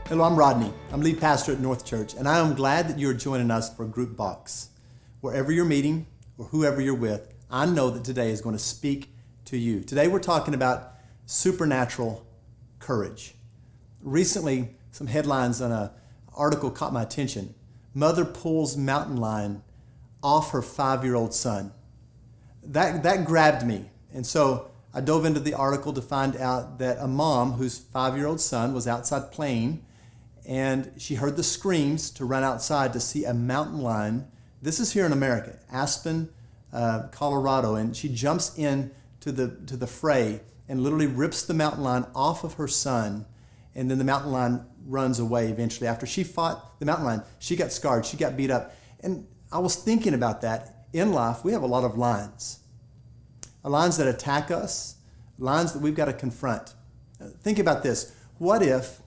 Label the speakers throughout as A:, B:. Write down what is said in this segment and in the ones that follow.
A: Hello, I'm Rodney. I'm lead pastor at NORTHchurch, and I am glad that you're joining us for Groupbox. Wherever you're meeting or whoever you're with, I know that today is going to speak to you. Today we're talking about supernatural courage. Recently, some headlines on an article caught my attention. Mother pulls mountain lion off her 5-year-old son. That grabbed me, and so I dove into the article to find out that a mom whose 5-year-old son was outside playing, and she heard the screams to run outside to see a mountain lion. This is here in America, Aspen, Colorado, and she jumps in to the fray and literally rips the mountain lion off of her son, and then the mountain lion runs away eventually. After she fought the mountain lion, she got scarred, she got beat up. And I was thinking about that. In life, we have a lot of lions. Lions that attack us, lions that we've got to confront. Think about this. What if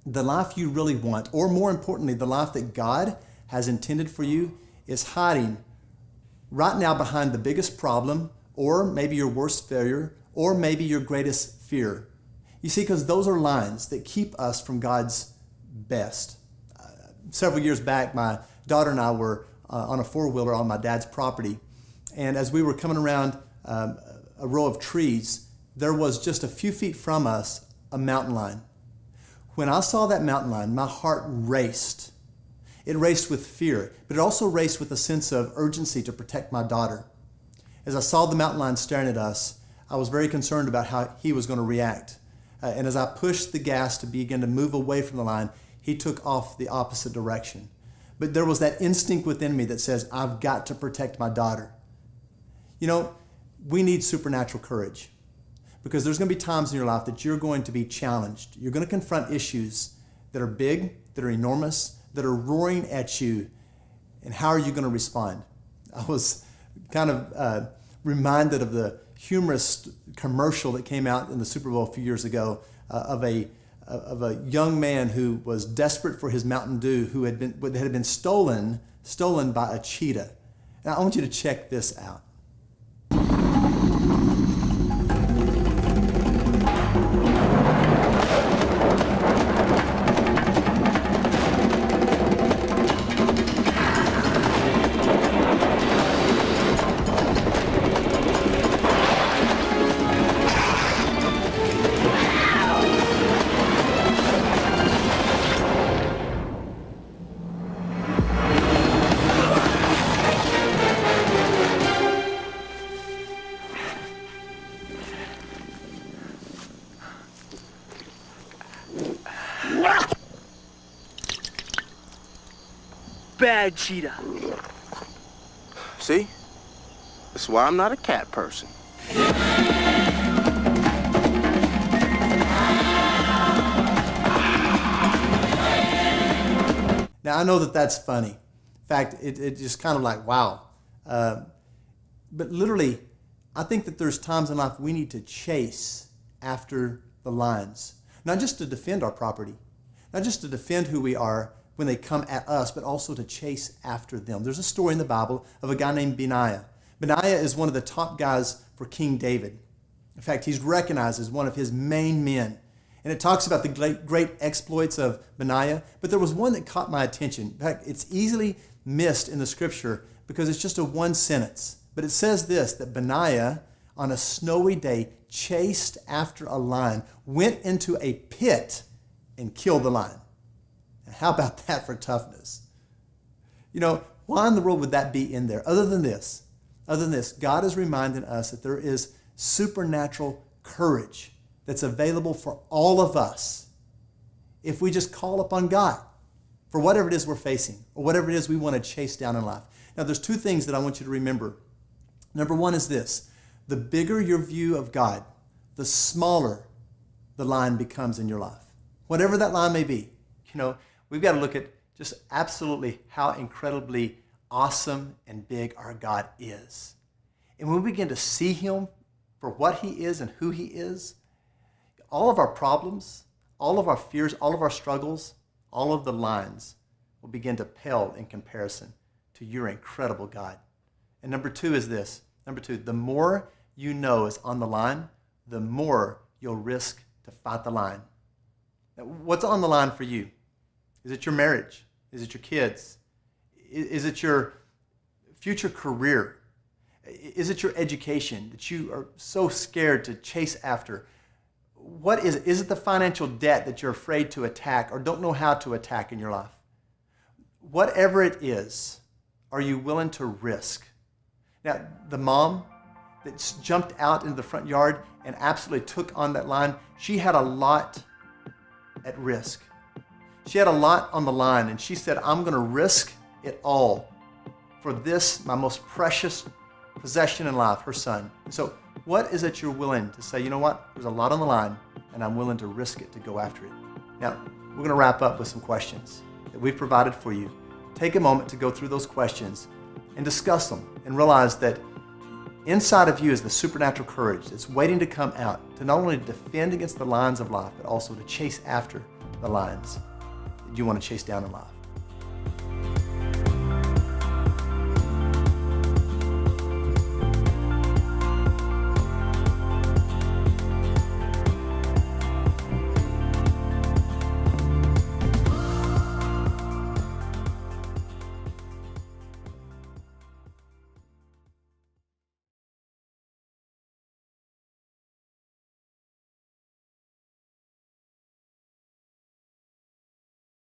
A: the life you really want, or more importantly, the life that God has intended for you, is hiding right now behind the biggest problem, or maybe your worst failure, or maybe your greatest fear? You see, because those are lines that keep us from God's best. Several years back, my daughter and I were on a four-wheeler on my dad's property, and as we were coming around a row of trees, there was just a few feet from us a mountain lion. When I saw that mountain lion, my heart raced. It raced with fear, but it also raced with a sense of urgency to protect my daughter. As I saw the mountain lion staring at us, I was very concerned about how he was going to react. And as I pushed the gas to begin to move away from the lion, he took off the opposite direction. But there was that instinct within me that says, I've got to protect my daughter. You know, we need supernatural courage, because there's going to be times in your life that you're going to be challenged. You're going to confront issues that are big, that are enormous, that are roaring at you. And how are you going to respond? I was kind of reminded of the humorous commercial that came out in the Super Bowl a few years ago of a young man who was desperate for his Mountain Dew, who had been stolen by a cheetah. Now I want you to check this out.
B: Bad cheetah.
C: See? That's why I'm not a cat person.
A: Now, I know that that's funny. In fact, it just kind of like, wow. But literally, I think that there's times in life we need to chase after the lions. Not just to defend our property, not just to defend who we are when they come at us, but also to chase after them. There's a story in the Bible of a guy named Benaiah. Benaiah is one of the top guys for King David. In fact, he's recognized as one of his main men. And it talks about the great exploits of Benaiah, but there was one that caught my attention. In fact, it's easily missed in the scripture because it's just a one sentence. But it says this, that Benaiah, on a snowy day, chased after a lion, went into a pit and killed the lion. How about that for toughness? You know, why in the world would that be in there? Other than this, God is reminding us that there is supernatural courage that's available for all of us if we just call upon God for whatever it is we're facing or whatever it is we want to chase down in life. Now, there's two things that I want you to remember. Number one is this: the bigger your view of God, the smaller the line becomes in your life. Whatever that line may be, you know, we've got to look at just absolutely how incredibly awesome and big our God is. And when we begin to see him for what he is and who he is, all of our problems, all of our fears, all of our struggles, all of the lines will begin to pale in comparison to your incredible God. And number two is this. Number two, the more you know is on the line, the more you'll risk to fight the line. What's on the line for you? Is it your marriage? Is it your kids? Is it your future career? Is it your education that you are so scared to chase after? What is it? Is it the financial debt that you're afraid to attack or don't know how to attack in your life? Whatever it is, are you willing to risk? Now, the mom that jumped out into the front yard and absolutely took on that line, she had a lot at risk. She had a lot on the line, and she said, I'm going to risk it all for this, my most precious possession in life, her son. So what is it you're willing to say, you know what, there's a lot on the line, and I'm willing to risk it to go after it? Now, we're going to wrap up with some questions that we've provided for you. Take a moment to go through those questions and discuss them and realize that inside of you is the supernatural courage that's waiting to come out to not only defend against the lions of life, but also to chase after the lions that you want to chase down in life.